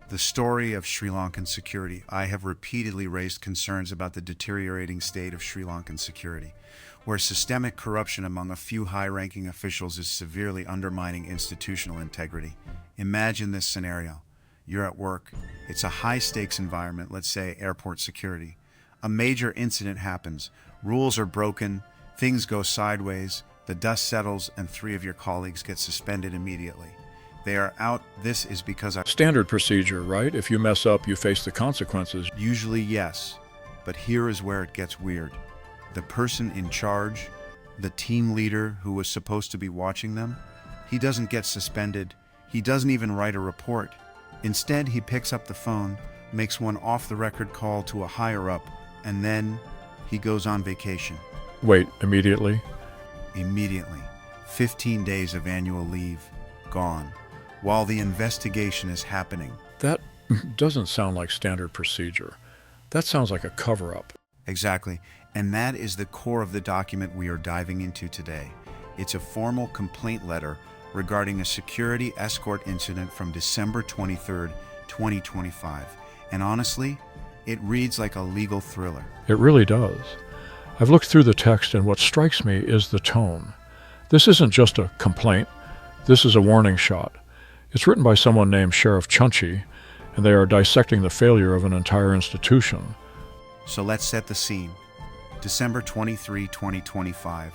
The story of Sri Lankan security. I have repeatedly raised concerns about the deteriorating state of Sri Lankan security, where systemic corruption among a few high-ranking officials is severely undermining institutional integrity. Imagine this scenario. You're at work. It's a high-stakes environment, let's say airport security. A major incident happens. Rules are broken. Things go sideways. The dust settles, and 3 of your colleagues get suspended immediately. They are out. This is because Standard procedure, right? If you mess up, you face the consequences. Usually, yes. But here is where it gets weird. The person in charge, the team leader who was supposed to be watching them, he doesn't get suspended. He doesn't even write a report. Instead, he picks up the phone, makes one off-the-record call to a higher-up, and then he goes on vacation. Wait, immediately? Immediately. 15 days of annual leave, gone, while the investigation is happening. That doesn't sound like standard procedure. That sounds like a cover-up. Exactly. And that is the core of the document we are diving into today. It's a formal complaint letter regarding a security escort incident from December 23rd, 2025. And honestly, it reads like a legal thriller. It really does. I've looked through the text, and what strikes me is the tone. This isn't just a complaint. This is a warning shot. It's written by someone named Sheriff Chunchi, and they are dissecting the failure of an entire institution. So let's set the scene. December 23, 2025.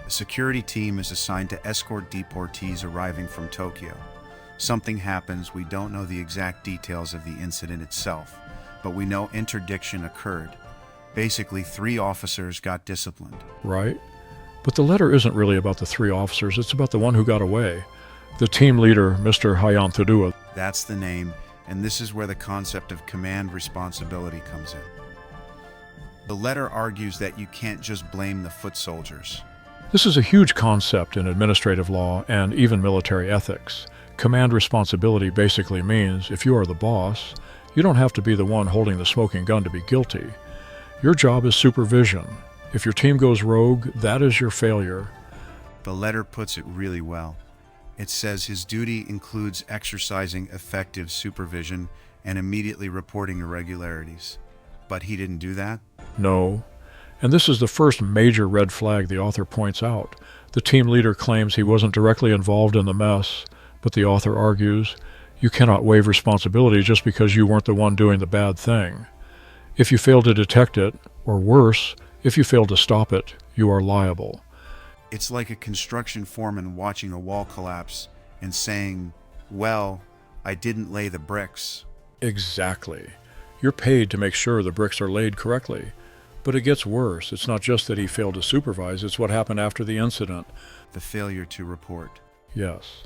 A security team is assigned to escort deportees arriving from Tokyo. Something happens. We don't know the exact details of the incident itself, but we know interdiction occurred. Basically, 3 officers got disciplined. Right? But the letter isn't really about the 3 officers. It's about the one who got away. The team leader, Mr. Hayantudua. That's the name, and this is where the concept of command responsibility comes in. The letter argues that you can't just blame the foot soldiers. This is a huge concept in administrative law and even military ethics. Command responsibility basically means if you are the boss, you don't have to be the one holding the smoking gun to be guilty. Your job is supervision. If your team goes rogue, that is your failure. The letter puts it really well. It says his duty includes exercising effective supervision and immediately reporting irregularities. But he didn't do that? No. And this is the first major red flag the author points out. The team leader claims he wasn't directly involved in the mess, but the author argues, you cannot waive responsibility just because you weren't the one doing the bad thing. If you fail to detect it, or worse, if you fail to stop it, you are liable. It's like a construction foreman watching a wall collapse and saying, well, I didn't lay the bricks. Exactly. You're paid to make sure the bricks are laid correctly. But it gets worse. It's not just that he failed to supervise, it's what happened after the incident. The failure to report. Yes.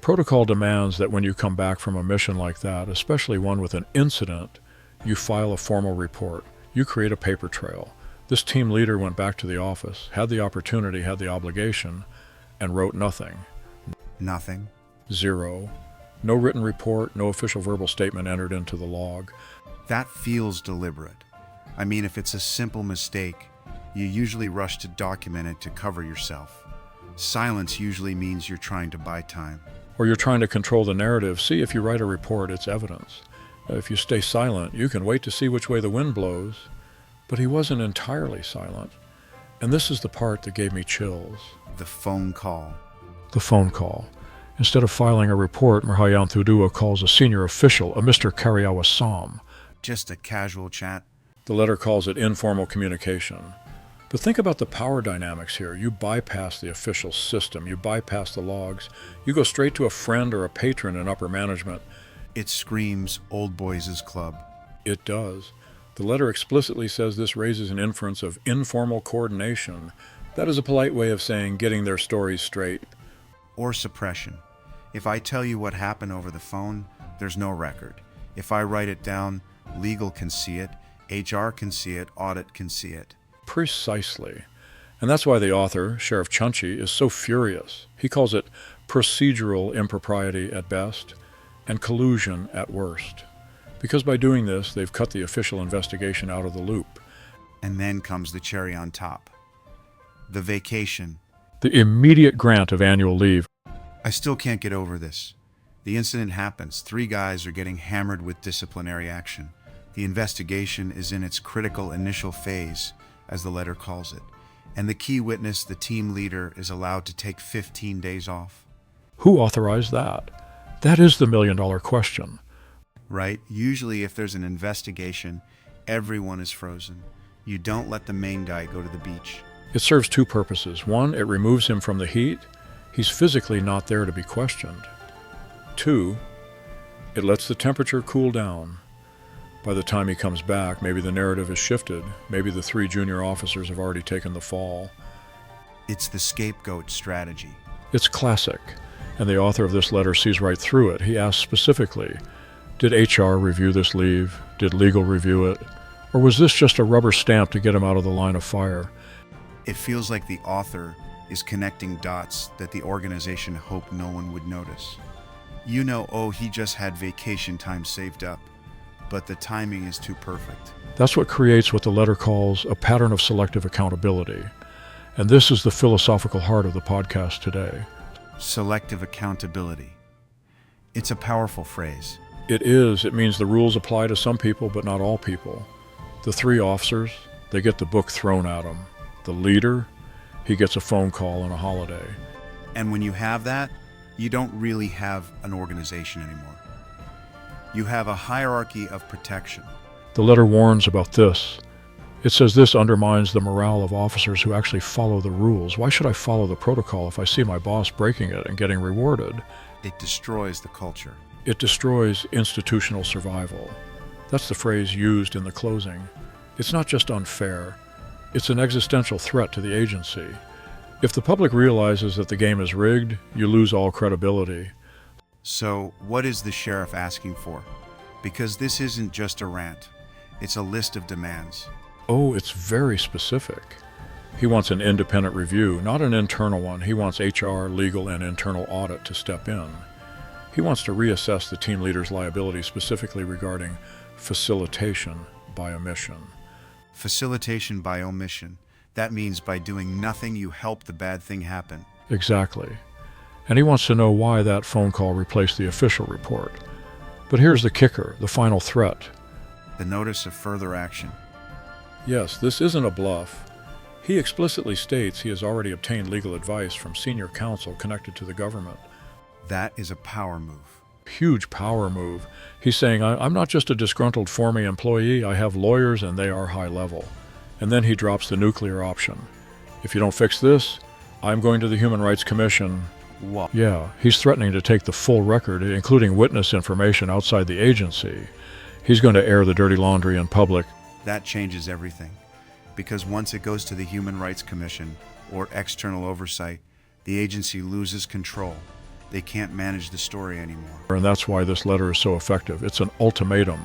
Protocol demands that when you come back from a mission like that, especially one with an incident, you file a formal report. You create a paper trail. This team leader went back to the office, had the opportunity, had the obligation, and wrote nothing. Nothing. 0. No written report, no official verbal statement entered into the log. That feels deliberate. I mean, if it's a simple mistake, you usually rush to document it to cover yourself. Silence usually means you're trying to buy time. Or you're trying to control the narrative. See, if you write a report, it's evidence. If you stay silent, you can wait to see which way the wind blows. But he wasn't entirely silent. And this is the part that gave me chills. The phone call. The phone call. Instead of filing a report, Mahayantudua calls a senior official, a Mr. Karyawa-sam. Just a casual chat. The letter calls it informal communication. But think about the power dynamics here. You bypass the official system. You bypass the logs. You go straight to a friend or a patron in upper management. It screams old boys' club. It does. The letter explicitly says this raises an inference of informal coordination. That is a polite way of saying getting their stories straight. Or suppression. If I tell you what happened over the phone, there's no record. If I write it down, legal can see it, HR can see it, audit can see it. Precisely. And that's why the author, Sheriff Chunchi, is so furious. He calls it procedural impropriety at best and collusion at worst. Because by doing this, they've cut the official investigation out of the loop. And then comes the cherry on top. The vacation. The immediate grant of annual leave. I still can't get over this. The incident happens. 3 guys are getting hammered with disciplinary action. The investigation is in its critical initial phase, as the letter calls it, and the key witness, the team leader, is allowed to take 15 days off. Who authorized that? That is the million-dollar question. Right? Usually if there's an investigation, everyone is frozen. You don't let the main guy go to the beach. It serves 2 purposes. 1, it removes him from the heat. He's physically not there to be questioned. 2, it lets the temperature cool down. By the time he comes back, maybe the narrative has shifted. Maybe the 3 junior officers have already taken the fall. It's the scapegoat strategy. It's classic, and the author of this letter sees right through it. He asks specifically, did HR review this leave? Did legal review it? Or was this just a rubber stamp to get him out of the line of fire? It feels like the author is connecting dots that the organization hoped no one would notice. You know, oh, he just had vacation time saved up, but the timing is too perfect. That's what creates what the letter calls a pattern of selective accountability. And this is the philosophical heart of the podcast today. Selective accountability. It's a powerful phrase. It is. It means the rules apply to some people, but not all people. The 3 officers, they get the book thrown at them. The leader, he gets a phone call on a holiday. And when you have that, you don't really have an organization anymore. You have a hierarchy of protection. The letter warns about this. It says this undermines the morale of officers who actually follow the rules. Why should I follow the protocol if I see my boss breaking it and getting rewarded? It destroys the culture. It destroys institutional survival. That's the phrase used in the closing. It's not just unfair. It's an existential threat to the agency. If the public realizes that the game is rigged, you lose all credibility. So, what is the sheriff asking for? Because this isn't just a rant. It's a list of demands. Oh, it's very specific. He wants an independent review, not an internal one. He wants HR, legal, and internal audit to step in. He wants to reassess the team leader's liability specifically regarding facilitation by omission. Facilitation by omission. That means by doing nothing, you help the bad thing happen. Exactly. And he wants to know why that phone call replaced the official report. But here's the kicker, the final threat. The notice of further action. Yes, this isn't a bluff. He explicitly states he has already obtained legal advice from senior counsel connected to the government. That is a power move. Huge power move. He's saying, I'm not just a disgruntled former employee, I have lawyers and they are high level. And then he drops the nuclear option. If you don't fix this, I'm going to the Human Rights Commission. What? Yeah, he's threatening to take the full record, including witness information outside the agency. He's going to air the dirty laundry in public. That changes everything. Because once it goes to the Human Rights Commission or external oversight, the agency loses control. They can't manage the story anymore. And that's why this letter is so effective. It's an ultimatum.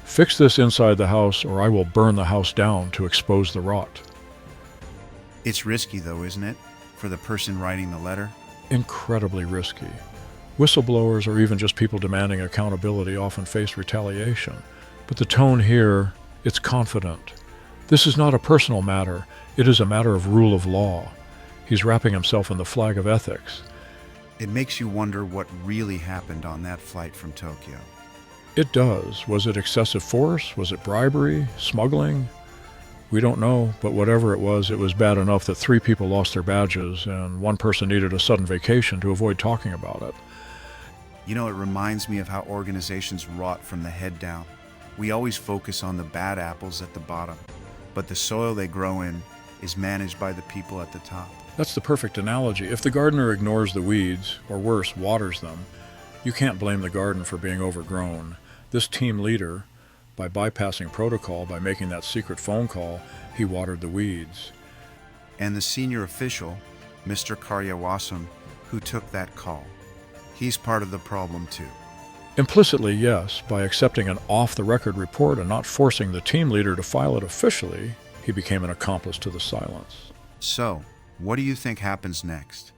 Fix this inside the house or I will burn the house down to expose the rot. It's risky though, isn't it? For the person writing the letter? Incredibly risky. Whistleblowers or even just people demanding accountability often face retaliation. But the tone here, it's confident. This is not a personal matter. It is a matter of rule of law. He's wrapping himself in the flag of ethics. It makes you wonder what really happened on that flight from Tokyo. It does. Was it excessive force? Was it bribery? Smuggling? We don't know, but whatever it was bad enough that 3 people lost their badges and 1 person needed a sudden vacation to avoid talking about it. You know, it reminds me of how organizations rot from the head down. We always focus on the bad apples at the bottom, but the soil they grow in is managed by the people at the top. That's the perfect analogy. If the gardener ignores the weeds, or worse, waters them, you can't blame the garden for being overgrown. This team leader, by bypassing protocol, by making that secret phone call, he watered the weeds. And the senior official, Mr. Karyawasam, who took that call, he's part of the problem too. Implicitly, yes. By accepting an off-the-record report and not forcing the team leader to file it officially, he became an accomplice to the silence. So, what do you think happens next?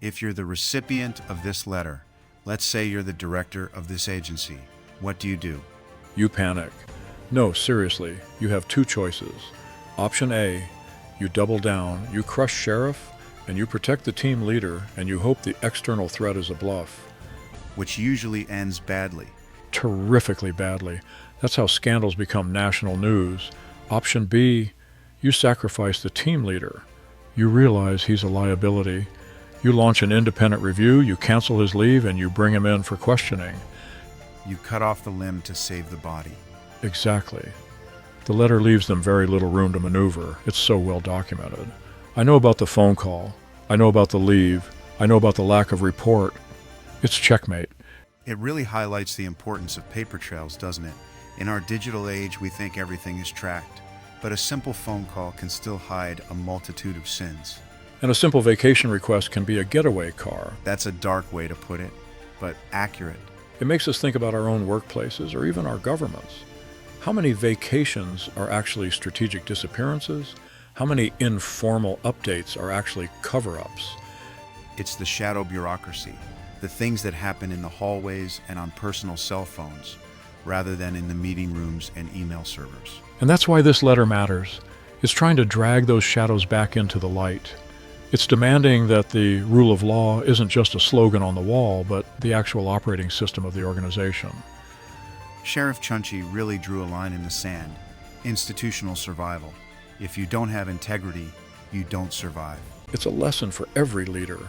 If you're the recipient of this letter, let's say you're the director of this agency, what do you do? You panic. No, seriously, you have 2 choices. Option A, you double down, you crush sheriff, and you protect the team leader, and you hope the external threat is a bluff. which usually ends badly. Terrifically badly. That's how scandals become national news. Option B, you sacrifice the team leader. You realize he's a liability. You launch an independent review, you cancel his leave, and you bring him in for questioning. You cut off the limb to save the body. Exactly. The letter leaves them very little room to maneuver. It's so well documented. I know about the phone call. I know about the leave. I know about the lack of report. It's checkmate. It really highlights the importance of paper trails, doesn't it? In our digital age, we think everything is tracked, but a simple phone call can still hide a multitude of sins. And a simple vacation request can be a getaway car. That's a dark way to put it, but accurate. It makes us think about our own workplaces or even our governments. How many vacations are actually strategic disappearances? How many informal updates are actually cover-ups? It's the shadow bureaucracy, the things that happen in the hallways and on personal cell phones, rather than in the meeting rooms and email servers. And that's why this letter matters. It's trying to drag those shadows back into the light. It's demanding that the rule of law isn't just a slogan on the wall, but the actual operating system of the organization. Sheriff Chunchi really drew a line in the sand. Institutional survival. If you don't have integrity, you don't survive. It's a lesson for every leader.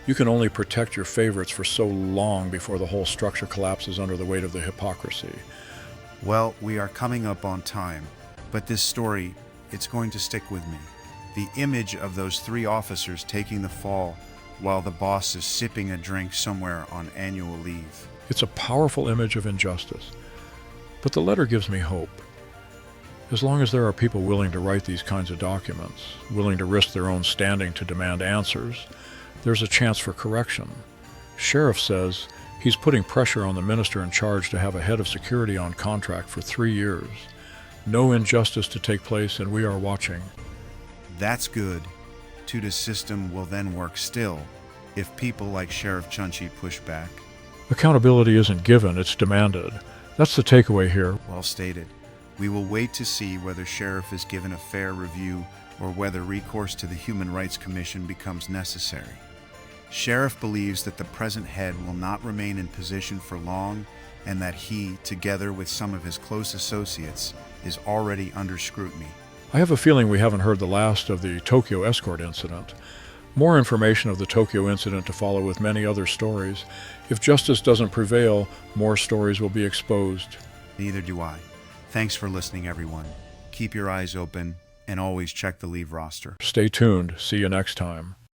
You can only protect your favorites for so long before the whole structure collapses under the weight of the hypocrisy. Well, we are coming up on time, but this story, it's going to stick with me. The image of those 3 officers taking the fall while the boss is sipping a drink somewhere on annual leave. It's a powerful image of injustice. But the letter gives me hope. As long as there are people willing to write these kinds of documents, willing to risk their own standing to demand answers, there's a chance for correction. Sheriff says he's putting pressure on the minister in charge to have a head of security on contract for 3 years. No injustice to take place, and we are watching. That's good. Tuda's system will then work still if people like Sheriff Chunchi push back. Accountability isn't given, it's demanded. That's the takeaway here. Well stated. We will wait to see whether Sheriff is given a fair review or whether recourse to the Human Rights Commission becomes necessary. Sheriff believes that the present head will not remain in position for long and that he, together with some of his close associates, is already under scrutiny. I have a feeling we haven't heard the last of the Tokyo Escort Incident. More information of the Tokyo incident to follow with many other stories. If justice doesn't prevail, more stories will be exposed. Neither do I. Thanks for listening, everyone. Keep your eyes open and always check the leave roster. Stay tuned. See you next time.